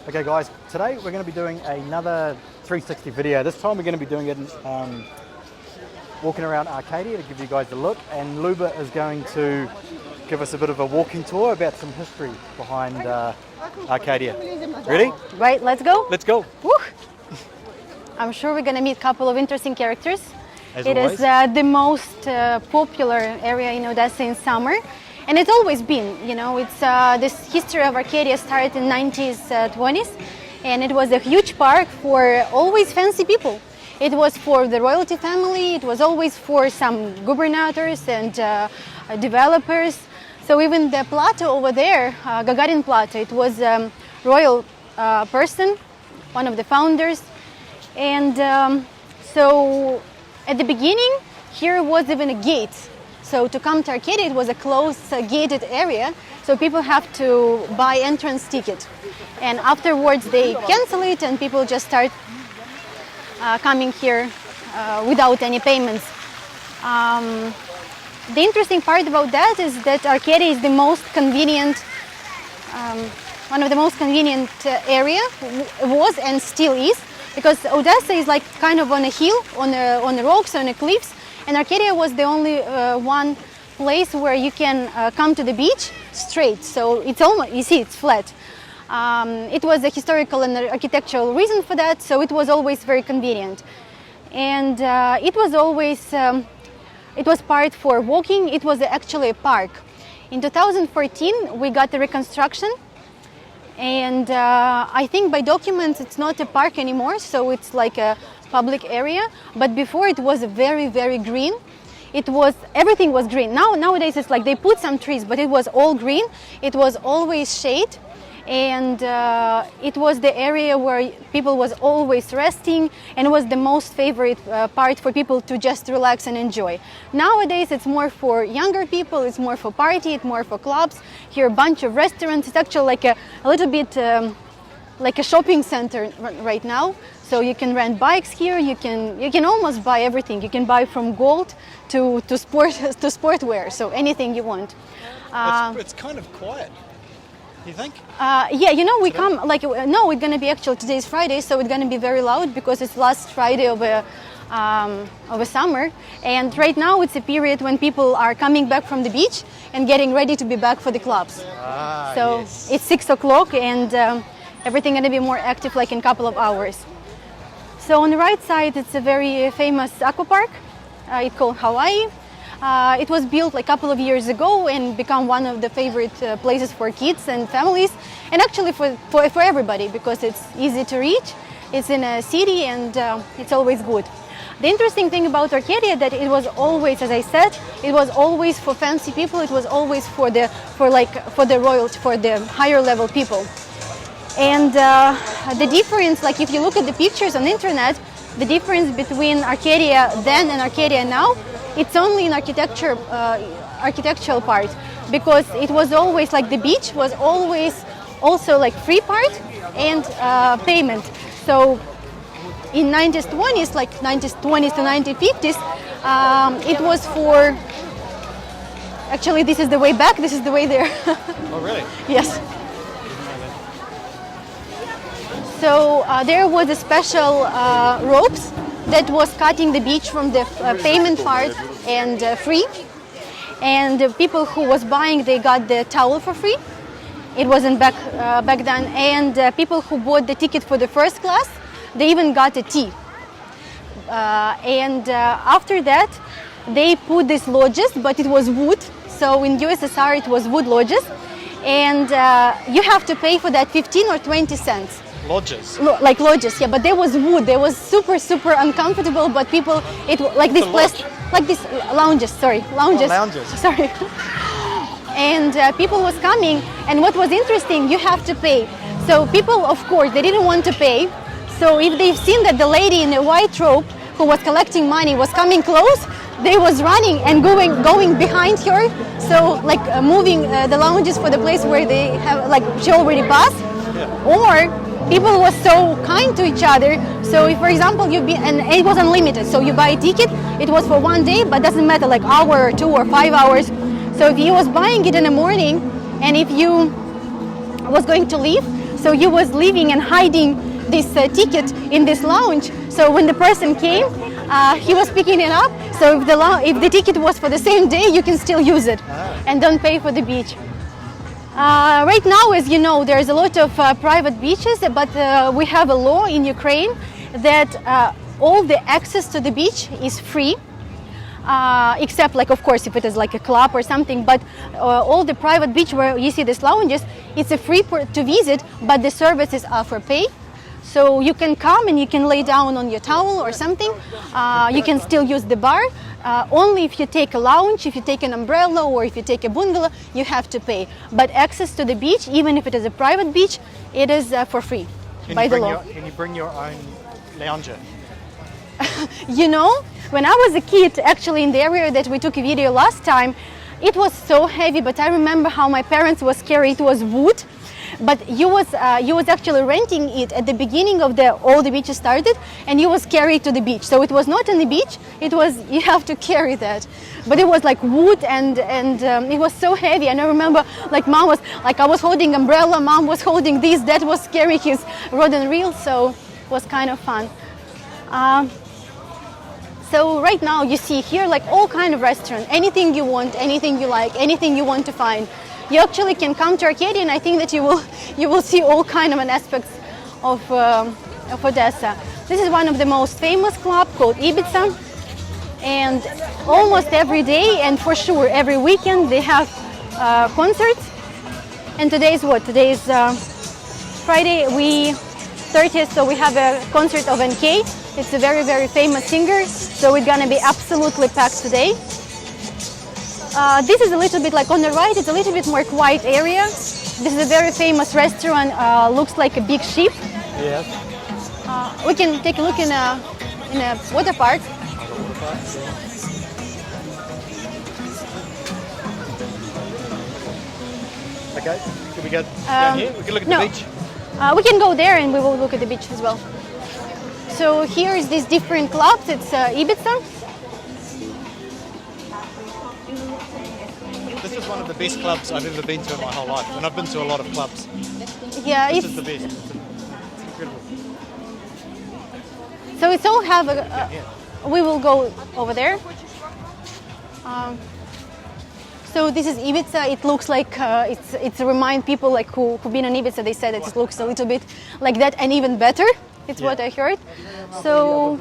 Okay guys, today we're going to be doing another 360 video. This time we're going to be doing it walking around Arkadia to give you guys a look, and Luba is going to give us a bit of a walking tour about some history behind Arkadia. Ready? Right, let's go. Let's go. Woo. I'm sure we're going to meet a couple of interesting characters. As it always. is the most popular area in Odessa in summer. And it's always been, it's this history of Arkadia started in 1920s, and it was a huge park for always fancy people. It was for the royalty family, it was always for some governors and developers. So even the plateau over there, Gagarin Plateau, it was a royal person, one of the founders. And so at the beginning, here was even a gate. So to come to Arkadia, it was a closed, gated area, so people have to buy entrance ticket. And afterwards they cancel it and people just start coming here without any payments. The interesting part about that is that Arkadia is the most convenient, one of the most convenient area, was and still is, because Odessa is like kind of on a hill, on the rocks, on the cliffs. And Arkadia was the only one place where you can come to the beach straight. So it's almost, you see, it's flat. It was a historical and architectural reason for that, so it was always very convenient. And it was always, it was part for walking. It was actually a park. In 2014, we got the reconstruction. And I think by documents, it's not a park anymore, so it's like a public area. But before it was very, very green. Everything was green. Nowadays it's like they put some trees, but it was all green. It was always shade. And it was the area where people was always resting, and it was the most favorite part for people to just relax and enjoy. Nowadays it's more for younger people, it's more for party, it's more for clubs. Here a bunch of restaurants. It's actually like a little bit like a shopping center right now. So you can rent bikes here, you can almost buy everything. You can buy from gold to sportwear, so anything you want. It's kind of quiet. You think? Yeah, we come like no. It's gonna be actually today's Friday, so it's gonna be very loud because it's last Friday of a summer, and right now it's a period when people are coming back from the beach and getting ready to be back for the clubs. So yes. It's 6 o'clock, and everything gonna be more active like in a couple of hours. So on the right side, it's a very famous aqua park. It's called Hawaii. It was built like a couple of years ago and become one of the favorite places for kids and families, and actually for everybody, because it's easy to reach, it's in a city, and it's always good. The interesting thing about Arkadia that it was always, as I said, it was always for fancy people. It was always for the royalty, for the higher level people. And the difference, like if you look at the pictures on the internet, the difference between Arkadia then and Arkadia now, it's only in architectural part, because it was always like the beach was always also like free part and payment. So in 1920s, like 1920s to 1950s, it was for, actually this is the way back, this is the way there. Oh really? Yes. So there was a special ropes that was cutting the beach from the payment part and free. And the people who was buying, they got the towel for free. It wasn't back then. And people who bought the ticket for the first class, they even got a tea. And after that, they put these lodges, but it was wood. So in USSR, it was wood lodges. And you have to pay for that 15 or 20 cents. Lodges? Like lodges, yeah, but there was wood. There was super uncomfortable, but people, like this place, like this lounges, lounges. Sorry. And people was coming, and what was interesting, you have to pay. So people, of course, they didn't want to pay. So if they've seen that the lady in the white robe who was collecting money was coming close, they was running and going behind her. So like moving the lounges for the place where they have, like she already passed. Yeah. Or people were so kind to each other. So if, for example, and it was unlimited. So you buy a ticket, it was for one day, but doesn't matter, like hour or 2 or 5 hours. So if you was buying it in the morning, and if you was going to leave, So he was leaving and hiding this ticket in this lounge. So when the person came, he was picking it up. So if the ticket was for the same day, you can still use it and don't pay for the beach. Right now, as you know, there's a lot of private beaches, but we have a law in Ukraine that all the access to the beach is free. Except, like, of course, if it is like a club or something, but all the private beach where you see these lounges, it's a free to visit, but the services are for pay. So you can come and you can lay down on your towel or something. You can still use the bar. Only if you take a lounge, if you take an umbrella, or if you take a bungalow, you have to pay. But access to the beach, even if it is a private beach, it is for free by the law. Can you bring your own lounger? You know, when I was a kid, actually in the area that we took a video last time, it was so heavy, but I remember how my parents was carrying. It was wood, but you was actually renting it at the beginning of all the beaches started, and you was carried to the beach. So it was not on the beach, it was, you have to carry that. But it was like wood, and it was so heavy. And I remember, like, mom was, like, I was holding umbrella, mom was holding this, dad was carrying his rod and reel, so it was kind of fun. So right now you see here like all kind of restaurant, anything you want, anything you like, anything you want to find. You actually can come to Arkadia, and I think that you will see all kind of aspects of Odessa. This is one of the most famous club called Ibiza, and almost every day and for sure every weekend they have concerts. And today is what? Today is Friday, 30th, so we have a concert of NK. It's a very, very famous singer, so it's gonna be absolutely packed today. This is a little bit like on the right, it's a little bit more quiet area. This is a very famous restaurant, looks like a big ship. Yes. We can take a look in a water park. Okay, can we go down here? We can look at the beach. We can go there and we will look at the beach as well. So here is these different clubs. It's Ibiza. This is one of the best clubs I've ever been to in my whole life, and I've been to a lot of clubs. Yeah, This is the best. It's incredible. so it's all have we will go over there. So this is Ibiza. It looks like it's remind people like who've been on Ibiza. They said that it looks a little bit like that and even better. It's what I heard. So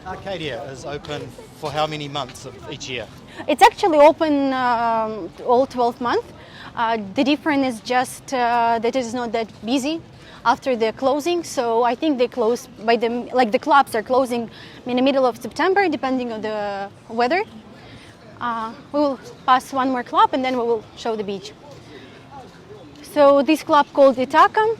Arkadia is open for how many months of each year? it's actually open all 12 months. The difference is just that it is not that busy after the closing. So I think they close by the clubs are closing in the middle of September, depending on the weather. We will pass one more club and then we will show the beach. So this club called Itaka.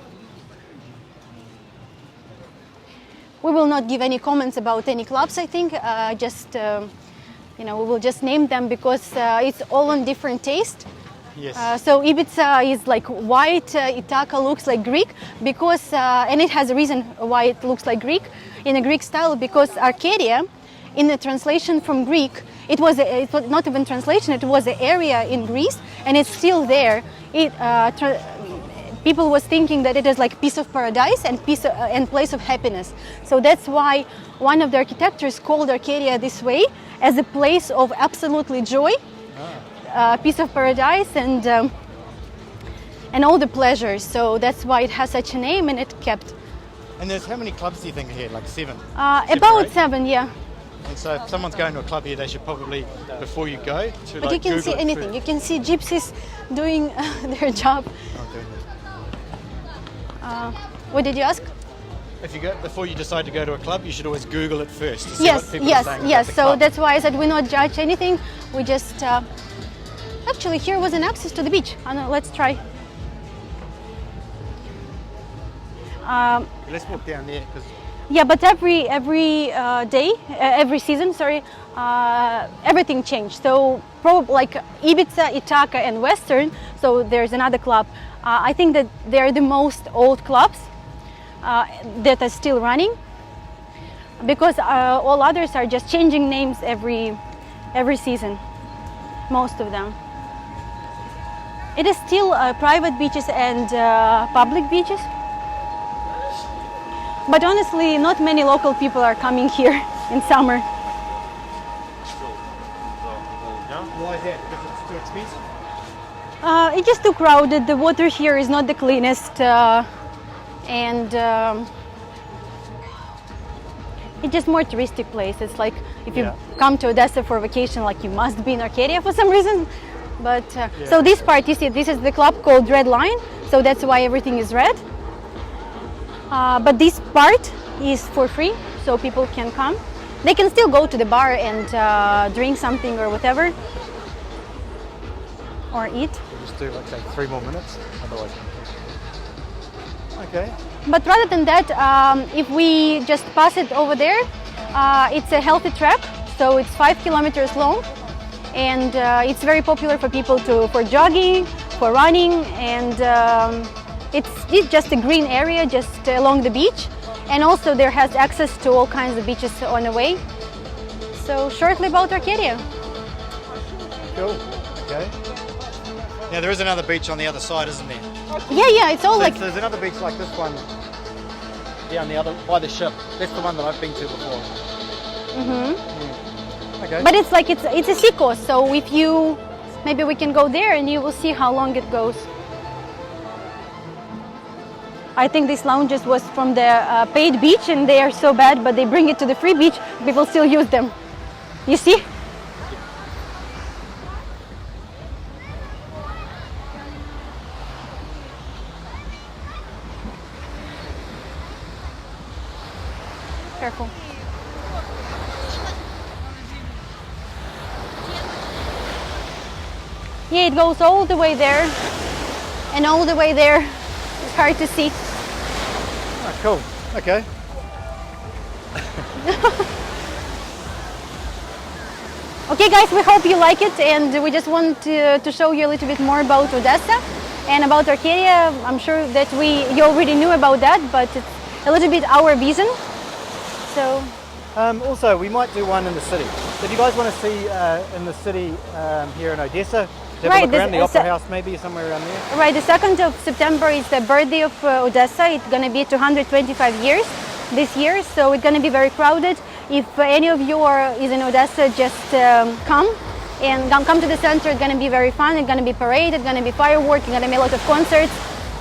We will not give any comments about any clubs, I think. We will just name them because it's all on different taste. Yes. So Ibiza is like white, Itaka looks like Greek because, and it has a reason why it looks like Greek in a Greek style, because Arkadia, in the translation from Greek, it was not even translation, it was an area in Greece, and it's still there. People was thinking that it is like piece of paradise and place of happiness. So that's why one of the architects called Arkadia this way, as a place of absolutely joy, piece of paradise, and all the pleasures. So that's why it has such a name, and it kept. And there's how many clubs do you think are here? Like 7? About 7, yeah. And so if someone's going to a club here, they should probably, before you go, to But you can see anything. You can see gypsies doing their job. What did you ask? If you go before you decide to go to a club, you should always Google it first. To see Yes, what people are saying about the So club. that's why I said we not judge anything. We just actually here was an access to the beach. Let's try. Let's walk down there because. Yeah, but every day, every season, everything changed. So probably like Ibiza, Itaka, and Western. So there's another club. I think that they're the most old clubs that are still running, because all others are just changing names every season, most of them. It is still private beaches and public beaches. But honestly, not many local people are coming here in summer. Why is that? Because it's too expensive? It's just too crowded. The water here is not the cleanest, and it's just more touristic place. It's like if you come to Odessa for vacation, like you must be in Arkadia for some reason. But so this part, you see, this is the club called Red Line, so that's why everything is red. But this part is for free, so people can come. They can still go to the bar and drink something or whatever, or eat. We'll just do like say 3 more minutes, otherwise. Okay. But rather than that, if we just pass it over there, it's a healthy track, so it's 5 kilometers long, and it's very popular for people for jogging, for running, and it's just a green area just along the beach, and also there has access to all kinds of beaches on the way. So shortly about Arkadia. Cool. Okay. Now there is another beach on the other side, isn't there? Yeah, it's all like. There's another beach like this one down the other by the ship. That's the one that I've been to before. Okay. But it's like it's a seacoast, so if you maybe we can go there and you will see how long it goes. I think these lounges was from the paid beach and they are so bad, but they bring it to the free beach. People still use them. You see? Careful. Yeah, it goes all the way there and all the way there. It's hard to see. Oh, cool. Okay. Okay guys, we hope you like it, and we just want to show you a little bit more about Odessa and about Arkadia. I'm sure that you already knew about that, but it's a little bit our vision. So also, we might do one in the city. If you guys want to see in the city here in Odessa, have a look around the Opera House, maybe somewhere around there. Right, the 2nd of September is the birthday of Odessa. It's going to be 225 years this year, so it's going to be very crowded. If any of you is in Odessa, just come and come to the center. It's going to be very fun. It's going to be parade. It's going to be fireworks. It's going to be a lot of concerts.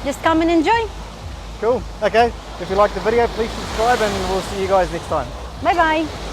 Just come and enjoy. Cool. Okay. If you like the video, please subscribe, and we'll see you guys next time. Bye bye.